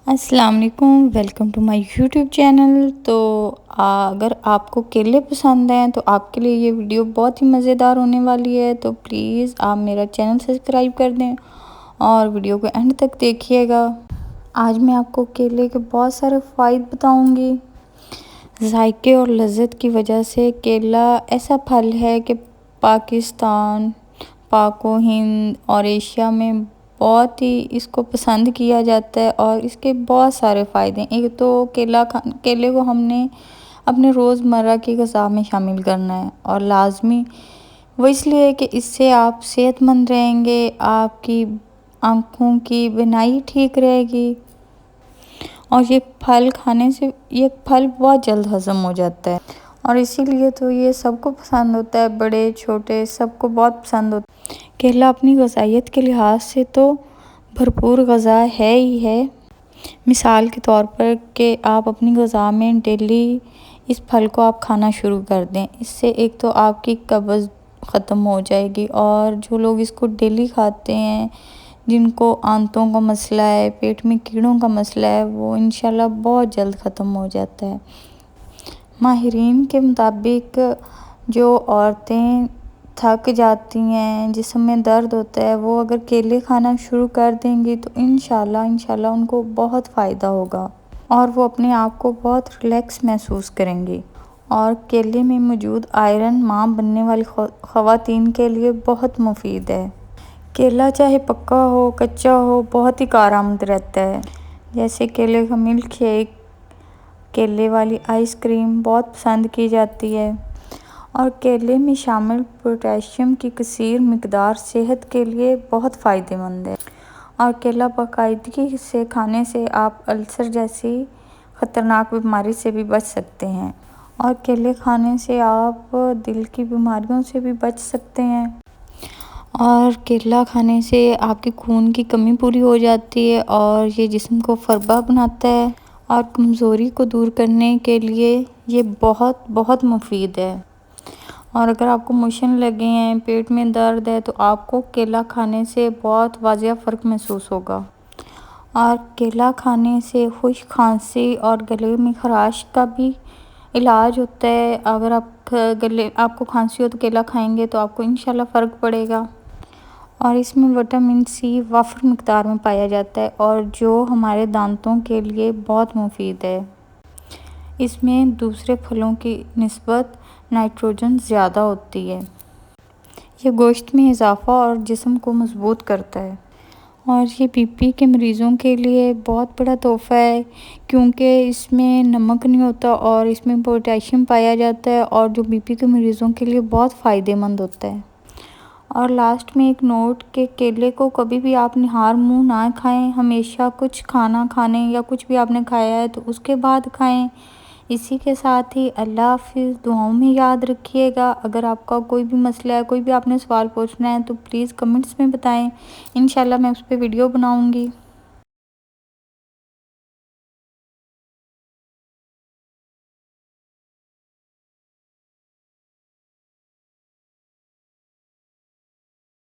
السلام علیکم، welcome to my YouTube channel. تو اگر آپ کو کیلے پسند ہیں تو آپ کے لیے یہ ویڈیو بہت ہی مزیدار ہونے والی ہے، تو پلیز آپ میرا چینل سبسکرائب کر دیں اور ویڈیو کو اینڈ تک دیکھیے گا۔ آج میں آپ کو کیلے کے بہت سارے فوائد بتاؤں گی۔ ذائقے اور لذت کی وجہ سے کیلا ایسا پھل ہے کہ پاکستان، پاک و ہند اور ایشیا میں بہت ہی اس کو پسند کیا جاتا ہے اور اس کے بہت سارے فائدے ہیں۔ ایک تو کیلے کو ہم نے اپنے روزمرہ کی غذا میں شامل کرنا ہے، اور لازمی وہ اس لیے کہ اس سے آپ صحت مند رہیں گے، آپ کی آنکھوں کی بینائی ٹھیک رہے گی، اور یہ پھل بہت جلد ہضم ہو جاتا ہے، اور اسی لیے تو یہ سب کو پسند ہوتا ہے، بڑے چھوٹے سب کو بہت پسند ہوتا ہے۔ کیلا اپنی غذائیت کے لحاظ سے تو بھرپور غذا ہے ہی ہے۔ مثال کے طور پر کہ آپ اپنی غذا میں ڈیلی اس پھل کو آپ کھانا شروع کر دیں، اس سے ایک تو آپ کی قبض ختم ہو جائے گی، اور جو لوگ اس کو ڈیلی کھاتے ہیں، جن کو آنتوں کا مسئلہ ہے، پیٹ میں کیڑوں کا مسئلہ ہے، وہ انشاءاللہ بہت جلد ختم ہو جاتا ہے۔ ماہرین کے مطابق جو عورتیں تھک جاتی ہیں، جسم میں درد ہوتا ہے، وہ اگر کیلے کھانا شروع کر دیں گی تو انشاءاللہ ان کو بہت فائدہ ہوگا، اور وہ اپنے آپ کو بہت ریلیکس محسوس کریں گی۔ اور کیلے میں موجود آئرن ماں بننے والی خواتین کے لیے بہت مفید ہے۔ کیلا چاہے پکا ہو کچا ہو بہت ہی کارآمد رہتا ہے، جیسے کیلے کا ملک شیک، کیلے والی آئس کریم بہت پسند کی جاتی ہے، اور کیلے میں شامل پوٹاشیم کی کثیر مقدار صحت کے لیے بہت فائدہ مند ہے، اور کیلا باقاعدگی سے کھانے سے آپ السر جیسی خطرناک بیماری سے بھی بچ سکتے ہیں، اور کیلے کھانے سے آپ دل کی بیماریوں سے بھی بچ سکتے ہیں، اور کیلا کھانے سے آپ کے خون کی کمی پوری ہو جاتی ہے، اور یہ جسم کو فربا بناتا ہے، اور کمزوری کو دور کرنے کے لیے یہ بہت بہت مفید ہے۔ اور اگر آپ کو موشن لگے ہیں، پیٹ میں درد ہے، تو آپ کو کیلا کھانے سے بہت واضح فرق محسوس ہوگا، اور کیلا کھانے سے خشک کھانسی اور گلے میں خراش کا بھی علاج ہوتا ہے۔ اگر آپ کو کھانسی ہو تو کیلا کھائیں گے تو آپ کو انشاءاللہ فرق پڑے گا، اور اس میں وٹامن سی وافر مقدار میں پایا جاتا ہے، اور جو ہمارے دانتوں کے لیے بہت مفید ہے۔ اس میں دوسرے پھلوں کی نسبت نائٹروجن زیادہ ہوتی ہے۔ یہ گوشت میں اضافہ اور جسم کو مضبوط کرتا ہے، اور یہ بی پی کے مریضوں کے لیے بہت بڑا تحفہ ہے، کیونکہ اس میں نمک نہیں ہوتا اور اس میں پوٹاشیم پایا جاتا ہے، اور جو بی پی کے مریضوں کے لیے بہت فائدہ مند ہوتا ہے۔ اور لاسٹ میں ایک نوٹ کہ کیلے کو کبھی بھی آپ نہار منہ نہ کھائیں، ہمیشہ کچھ کھانا کھانے یا کچھ بھی آپ نے کھایا ہے تو اس کے بعد کھائیں۔ اسی کے ساتھ ہی اللہ حافظ، دعاؤں میں یاد رکھیے گا۔ اگر آپ کا کوئی بھی مسئلہ ہے، کوئی بھی آپ نے سوال پوچھنا ہے تو پلیز کمنٹس میں بتائیں، انشاءاللہ میں اس پہ ویڈیو بناؤں گی۔